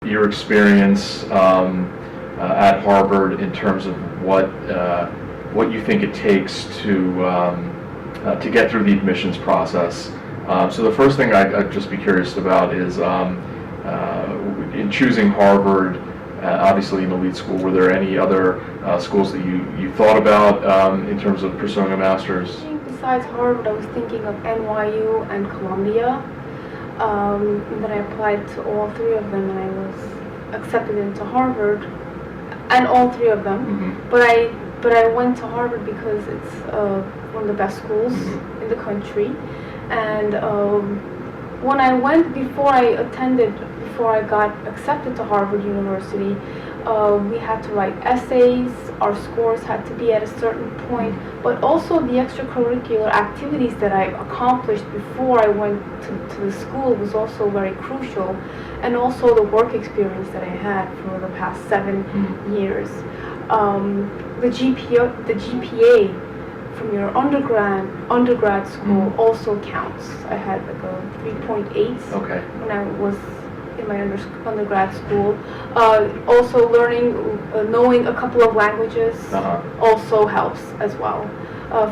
your experience at Harvard in terms of what you think it takes to get through the admissions process. So the first thing I'd just be curious about is in choosing Harvard, obviously an elite school, were there any other schools that you thought about in terms of pursuing a master's? Besides Harvard, I was thinking of NYU and Columbia. And then I applied to all three of them, and I was accepted into Harvard, and all three of them. Mm-hmm. But I went to Harvard because it's one of the best schools Mm-hmm. in the country. And when I went, before I got accepted to Harvard University, we had to write essays, our scores had to be at a certain point, but also the extracurricular activities that I accomplished before I went to the school was also very crucial, and also the work experience that I had for the past 7 years. The GPA from your undergrad school also counts. I had like a 3.8 Okay. when I was in my undergrad school. Also knowing a couple of languages also helps as well.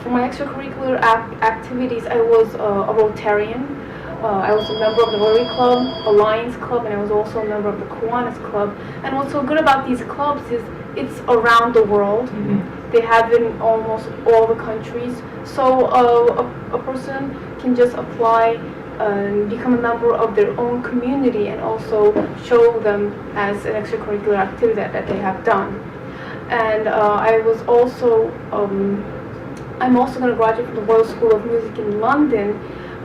For my extracurricular activities, I was a Rotarian. I was a member of the Rotary Club, Alliance Club, and I was also a member of the Kiwanis Club. And what's so good about these clubs is it's around the world. Mm-hmm. They have in almost all the countries. So a person can just apply and become a member of their own community, and also show them as an extracurricular activity that they have done. And I'm also going to graduate from the Royal School of Music in London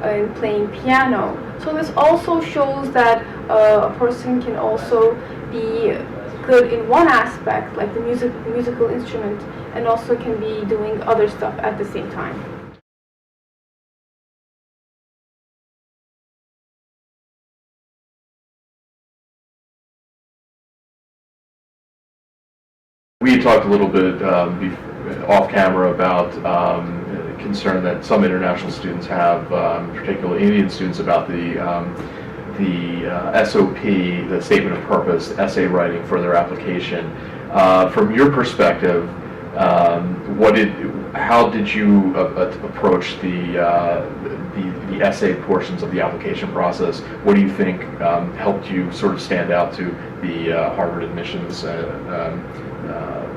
in playing piano. So this also shows that a person can also be good in one aspect, like the musical instrument, and also can be doing other stuff at the same time. We had talked a little bit off camera about concern that some international students have, particularly Indian students, about the SOP, the statement of purpose, essay writing for their application. From your perspective, how did you approach the essay portions of the application process? What do you think helped you sort of stand out to the Harvard admissions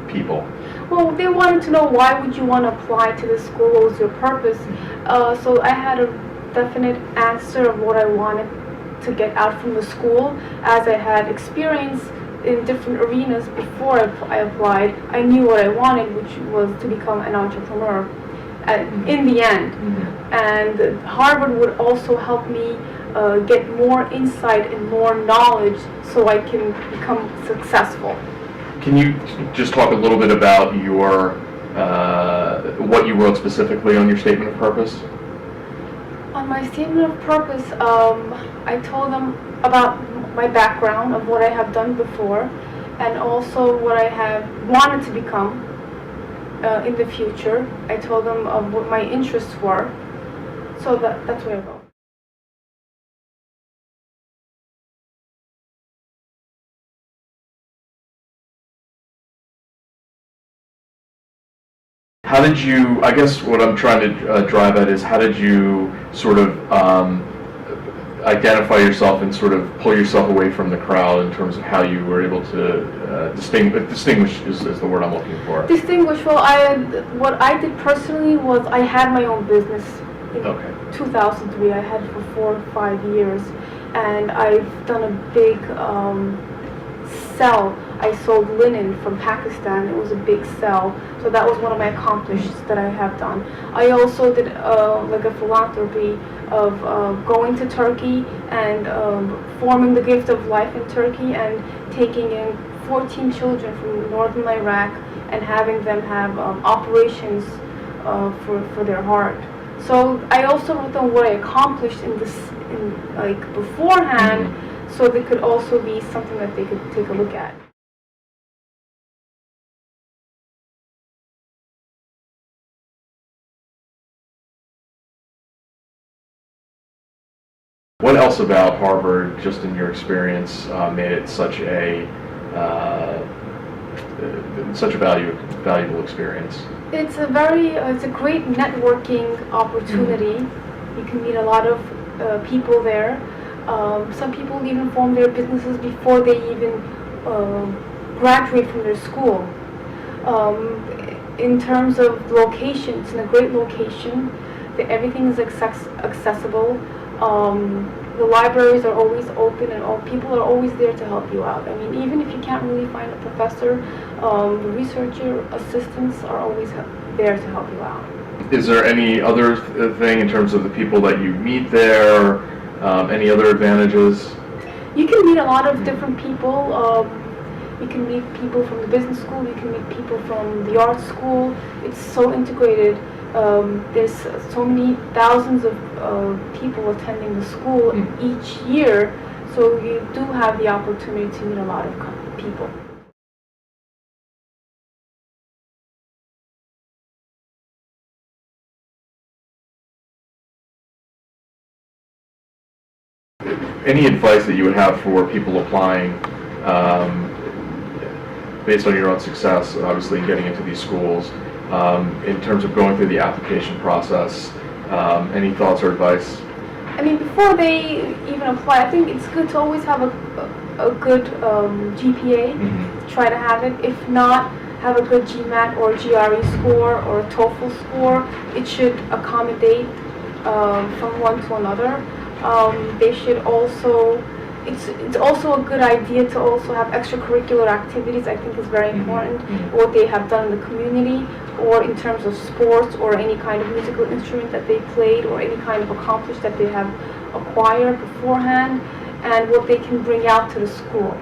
people? Well, they wanted to know why would you want to apply to this school, what was your purpose. So I had a definite answer of what I wanted to get out from the school, as I had experience in different arenas before I applied. I knew what I wanted, which was to become an entrepreneur in the end. Mm-hmm. And Harvard would also help me get more insight and more knowledge so I can become successful. Can you just talk a little bit about your what you wrote specifically on your statement of purpose? On my statement of purpose, I told them about my background, of what I have done before, and also what I have wanted to become in the future. I told them of what my interests were, so that's what I wrote. How did you, I guess what I'm trying to drive at is, how did you sort of identify yourself and sort of pull yourself away from the crowd in terms of how you were able to distinguish is the word I'm looking for. Distinguish, well, what I did personally was I had my own business in 2003. I had it for 4 or 5 years, and I've done a big sell. I sold linen from Pakistan. It was a big sell, so that was one of my accomplishments that I have done. I also did like a philanthropy of going to Turkey and forming the Gift of Life in Turkey, and taking in 14 children from northern Iraq and having them have operations for their heart. So I also wrote down what I accomplished in beforehand, so they could also be something that they could take a look at. what else about Harvard, just in your experience, made it such a valuable experience? It's a great networking opportunity. You can meet a lot of people there. Some people even form their businesses before they even graduate from their school. In terms of location, it's in a great location. Everything is accessible. The libraries are always open, and all people are always there to help you out. I mean, even if you can't really find a professor, the researcher assistants are always there to help you out. Is there any other thing in terms of the people that you meet there? Any other advantages? You can meet a lot of different people. You can meet people from the business school. You can meet people from the art school. It's so integrated. There's so many thousands of people attending the school each year, so you do have the opportunity to meet a lot of people. Any advice that you would have for people applying, based on your own success, obviously, in getting into these schools, in terms of going through the application process? Any thoughts or advice? I mean, before they even apply, I think it's good to always have a good GPA. Try to have it. If not, have a good GMAT or GRE score or a TOEFL score. It should accommodate from one to another. They should also. It's also a good idea to also have extracurricular activities. I think is very important. What they have done in the community, or in terms of sports, or any kind of musical instrument that they played, or any kind of accomplishment that they have acquired beforehand, and what they can bring out to the school.